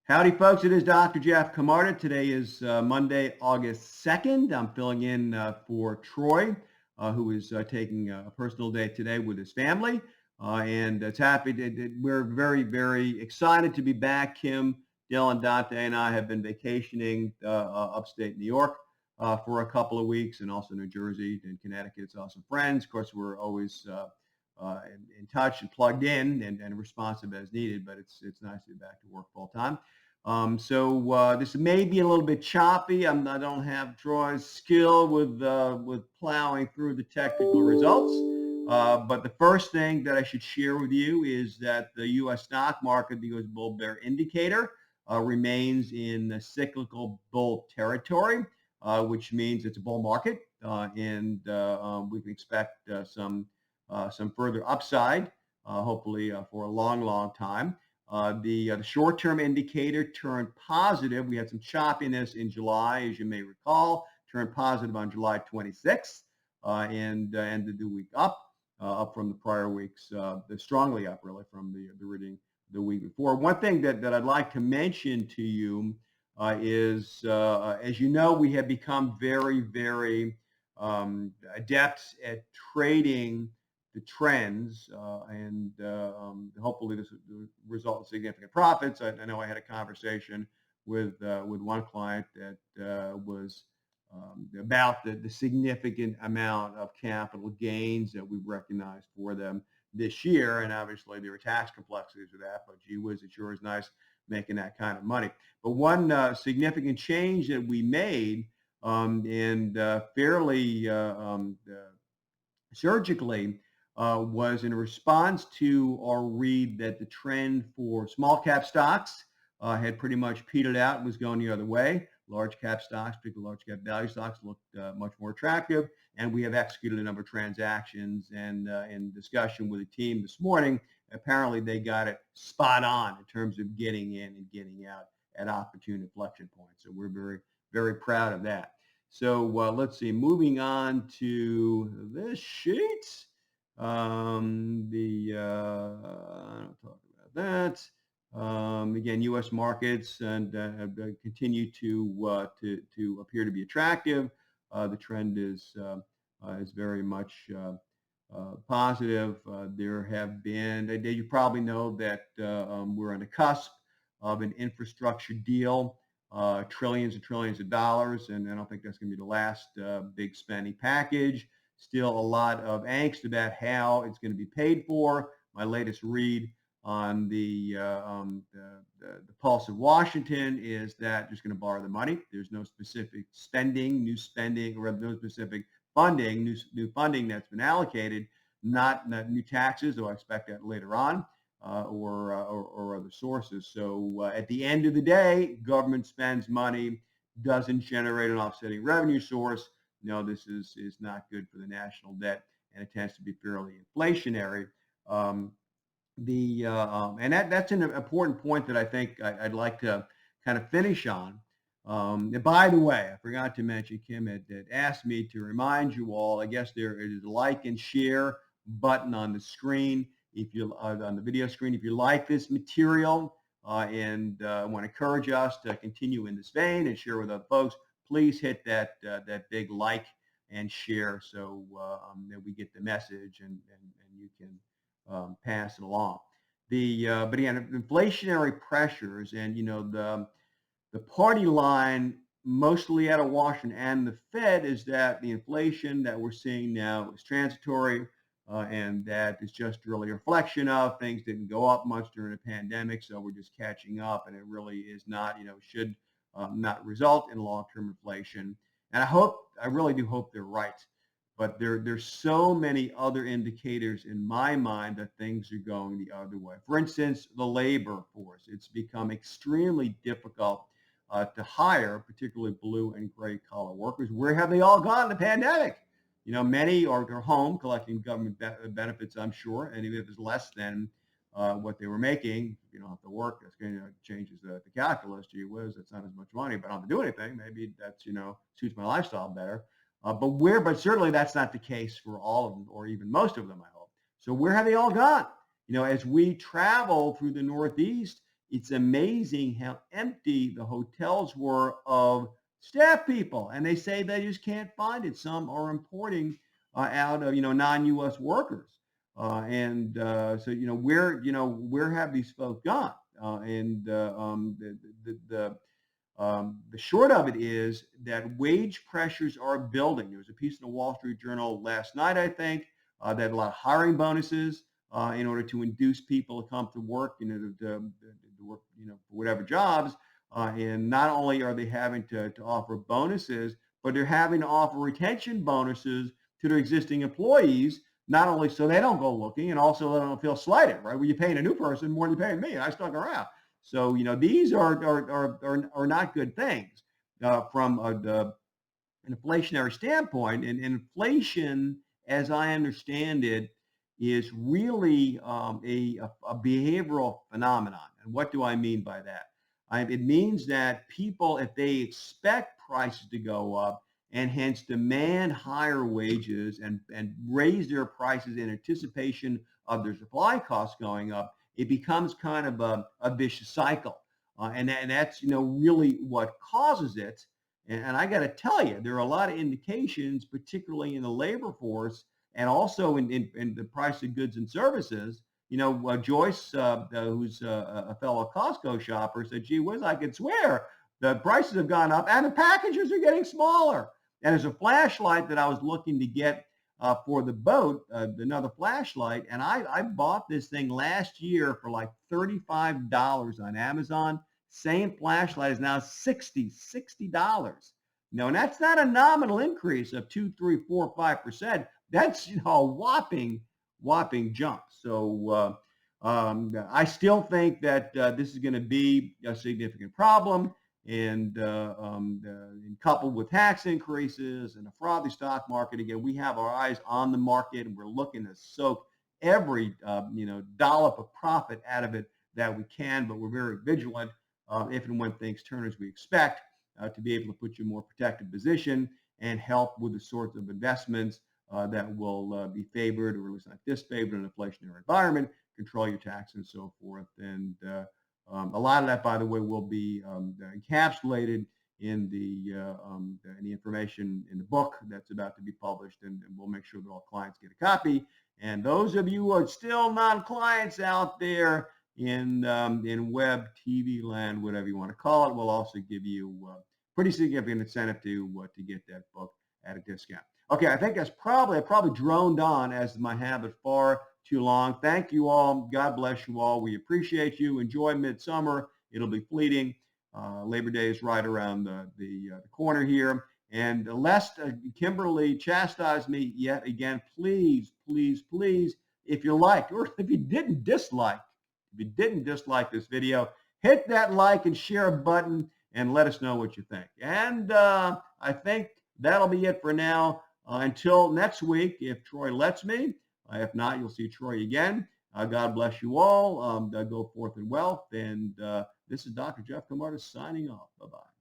Howdy, folks. It is Dr. Jeff Camarda. Today is Monday, August 2nd. I'm filling in for Troy, who is taking a personal day today with his family. And it's happy we're very, very excited to be back. Kim, Dylan, Dante, and I have been vacationing upstate New York for a couple of weeks, and also New Jersey and Connecticut. Saw some friends. Of course, we're always in touch and plugged in and responsive as needed, but it's nice to be back to work full time. So this may be a little bit choppy. I don't have Troy's skill with plowing through the technical results. But the first thing that I should share with you is that the U.S. stock market, the U.S. Bull Bear Indicator, remains in the cyclical bull territory, which means it's a bull market, and we can expect some further upside, hopefully for a long, long time. The short-term indicator turned positive. We had some choppiness in July, as you may recall, turned positive on July 26th and ended the week up from the prior weeks, strongly up really from the reading the week before. One thing that I'd like to mention to you is, as you know, we have become very, very adept at trading the trends, and hopefully this will result in significant profits. I know I had a conversation with one client that was about the significant amount of capital gains that we've recognized for them this year, and obviously there are tax complexities with that. But gee whiz, it sure is nice making that kind of money. But one significant change that we made, and fairly surgically, was in response to our read that the trend for small cap stocks had pretty much petered out and was going the other way. Large cap stocks, particularly large cap value stocks, looked much more attractive. And we have executed a number of transactions. And in discussion with the team this morning, apparently they got it spot on in terms of getting in and getting out at opportune inflection points. So we're very, very proud of that. So let's see, moving on to this sheet. I don't talk about that. Again, U.S. markets and continue to appear to be attractive. The trend is very much positive. There have been, you probably know that we're on the cusp of an infrastructure deal, trillions and trillions of dollars, and I don't think that's going to be the last big spending package. Still a lot of angst about how it's going to be paid for. My latest read on the Pulse of Washington is that just going to borrow the money. There's no specific new spending, or no specific funding, new funding that's been allocated, not new taxes, though I expect that later on, or other sources. So at the end of the day, government spends money, doesn't generate an offsetting revenue source. No, this is not good for the national debt, and it tends to be fairly inflationary. And that's an important point that I think I'd like to kind of finish on. And by the way, I forgot to mention, Kim had asked me to remind you all, I guess there is a like and share button on the screen. If you on the video screen, if you like this material and want to encourage us to continue in this vein and share with other folks, please hit that big like and share so that we get the message and you can pass it along. But again, inflationary pressures, and the party line mostly out of Washington and the Fed is that the inflation that we're seeing now is transitory, and that is just really a reflection of things didn't go up much during the pandemic, so we're just catching up, and it really is not, should not result in long-term inflation. And I really do hope they're right. But there's so many other indicators in my mind that things are going the other way. For instance, the labor force. It's become extremely difficult to hire, particularly blue and gray collar workers. Where have they all gone in the pandemic? Many are home collecting government benefits, I'm sure, and even if it's less than what they were making, if you don't have to work, that's going to changes the calculus. Gee whiz, that's not as much money, but I don't have to do anything. Maybe that's, suits my lifestyle better. But certainly that's not the case for all of them, or even most of them, I hope. So where have they all gone? As we travel through the Northeast, it's amazing how empty the hotels were of staff people. And they say they just can't find it. Some are importing out of, non-U.S. workers. So, where have these folks gone? The short of it is that wage pressures are building. There was a piece in the Wall Street Journal last night, I think, that had a lot of hiring bonuses in order to induce people to come to work, to work, for whatever jobs. And not only are they having to offer bonuses, but they're having to offer retention bonuses to their existing employees, not only so they don't go looking, and also they don't feel slighted, right? Well, you're paying a new person more than you're paying me, and I stuck around. So, these are not good things from the an inflationary standpoint. And inflation, as I understand it, is really a behavioral phenomenon. And what do I mean by that? It means that people, if they expect prices to go up and hence demand higher wages and raise their prices in anticipation of their supply costs going up, it becomes kind of a vicious cycle. And that's, really what causes it. And I got to tell you, there are a lot of indications, particularly in the labor force and also in the price of goods and services. Joyce, who's a fellow Costco shopper, said, gee whiz, I could swear the prices have gone up and the packages are getting smaller. And there's a flashlight that I was looking to get for the boat, another flashlight. And I bought this thing last year for like $35 on Amazon. Same flashlight is now $60. And that's not a nominal increase of 2, 3, 4, 5%. That's, a whopping jump. So I still think that this is going to be a significant problem. And coupled with tax increases and a frothy stock market, again, we have our eyes on the market, and we're looking to soak every dollop of profit out of it that we can. But we're very vigilant if and when things turn as we expect, to be able to put you in a more protected position and help with the sorts of investments that will be favored, or at least not disfavored, in an inflationary environment, control your taxes and so forth. And a lot of that, by the way, will be encapsulated in the information in the book that's about to be published, and we'll make sure that all clients get a copy. And those of you who are still non-clients out there in web, TV land, whatever you want to call it, we'll also give you pretty significant incentive to get that book at a discount. Okay, I think I probably droned on, as my habit, far too long. Thank you all. God bless you all. We appreciate you. Enjoy midsummer. It'll be fleeting. Labor Day is right around the corner here. And lest Kimberly chastise me yet again, please, please, please, if you liked, or if you didn't dislike this video, hit that like and share button and let us know what you think. And I think that'll be it for now. Until next week, if Troy lets me. If not, you'll see Troy again. God bless you all. Go forth in wealth. And this is Dr. Jeff Camarda signing off. Bye-bye.